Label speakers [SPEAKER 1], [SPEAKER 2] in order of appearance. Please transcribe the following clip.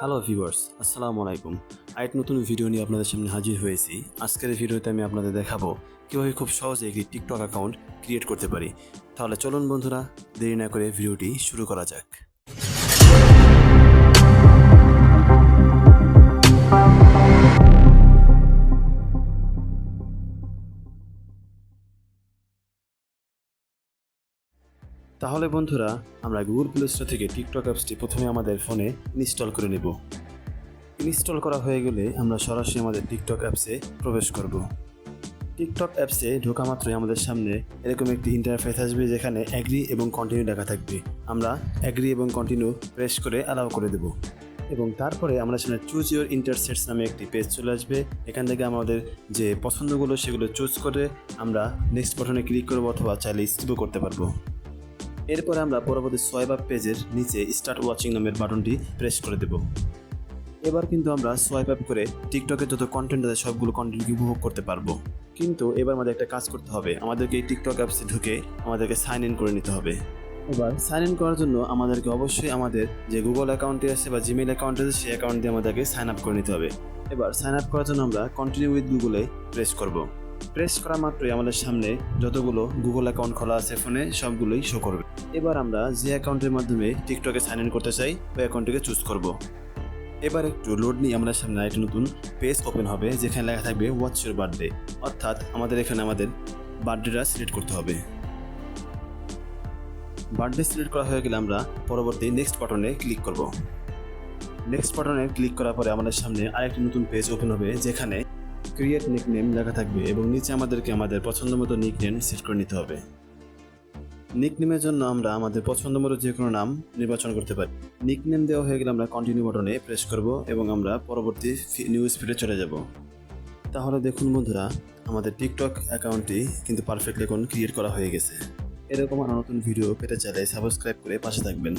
[SPEAKER 1] Hello viewers, আসসালামু আলাইকুম। আরেকটি নতুন ভিডিও নিয়ে আপনাদের সামনে হাজির হয়েছি। আজকের এই ভিডিওতে আমি আপনাদের দেখাবো কীভাবে খুব সহজে একটি টিকটক অ্যাকাউন্ট ক্রিয়েট করতে পারি। তাহলে চলুন বন্ধুরা, দেরি না করে ভিডিওটি শুরু করা যাক। তাহলে বন্ধুরা, আমরা গুগল প্লে স্টোর থেকে টিকটক অ্যাপসটি প্রথমে আমাদের ফোনে ইনস্টল করে নেব। ইনস্টল করা হয়ে গেলে আমরা সরাসরি আমাদের টিকটক অ্যাপসে প্রবেশ করব। টিকটক অ্যাপসে ঢোকা মাত্রই আমাদের সামনে এরকম একটি ইন্টারফেস আসবে, যেখানে অ্যাগ্রি এবং কন্টিনিউ লেখা থাকবে। আমরা অ্যাগ্রি এবং কন্টিনিউ প্রেস করে অ্যালাউ করে দেব এবং তারপরে আমাদের সামনে চুজ ইউর ইন্টারসেটস নামে একটি পেজ চলে আসবে। এখান থেকে আমাদের যে পছন্দগুলো সেগুলো চুজ করে আমরা নেক্সট বাটনে ক্লিক করব অথবা চাইলে স্কিপও করতে পারবো। এরপরে আমরা পরবর্তী সোয়াইপ আপ পেজের নিচে স্টার্ট ওয়াচিং নামের বাটনটি প্রেস করে দেব। এবার কিন্তু আমরা সোয়াইপ আপ করে টিকটকের যত কন্টেন্ট আছে সবগুলো কন্টেন্ট উপভোগ করতে পারবো। কিন্তু এবার আমাদের একটা কাজ করতে হবে, আমাদেরকে এই টিকটক অ্যাপসে ঢুকে আমাদেরকে সাইন ইন করে নিতে হবে। এবার সাইন ইন করার জন্য আমাদেরকে অবশ্যই আমাদের যে গুগল অ্যাকাউন্টে আছে বা জিমেইল অ্যাকাউন্ট আছে সেই অ্যাকাউন্ট দিয়ে আমাদেরকে সাইন আপ করে নিতে হবে। এবার সাইন আপ করার জন্য আমরা কন্টিনিউ উইথ গুগলে প্রেস করব। প্রেস করা মাত্রই আমাদের সামনে যতগুলো গুগল অ্যাকাউন্ট খোলা আছে ফোনে সবগুলোই শো করবে। এবার আমরা যে অ্যাকাউন্টের মাধ্যমে টিকটকে সাইন ইন করতে চাই ওই অ্যাকাউন্টটিকে চুজ করব। এবার একটু লোড নিয়ে আমাদের সামনে একটা নতুন পেজ ওপেন হবে, যেখানে লেখা থাকবে হোয়াটস ইউর বার্থডে, অর্থাৎ আমাদের এখানে আমাদের বার্থডেটা সিলেক্ট করতে হবে। বার্থডে সিলেক্ট করা হয়ে গেলে আমরা পরবর্তী নেক্সট বাটনে ক্লিক করব। নেক্সট বাটনে ক্লিক করার পরে আমাদের সামনে আরেকটি নতুন পেজ ওপেন হবে, যেখানে ক্রিয়েট নিকনেম লেখা থাকবে এবং নিচে আমাদেরকে আমাদের পছন্দ মতো নিকনেম সেট করে নিতে হবে। নিকনেমের জন্য আমরা আমাদের পছন্দ মতো যে কোনো নাম নির্বাচন করতে পারি। নিকনেম দেওয়া হয়ে গেলে আমরা কন্টিনিউ বাটনে প্রেস করব এবং আমরা পরবর্তী নিউজ ফিডে চলে যাব। তাহলে দেখুন বন্ধুরা, আমাদের টিকটক অ্যাকাউন্টটি কিন্তু পারফেক্টলি এখন ক্রিয়েট করা হয়ে গেছে। এরকম আরও নতুন ভিডিও পেতে চাইলে সাবস্ক্রাইব করে পাশে থাকবেন।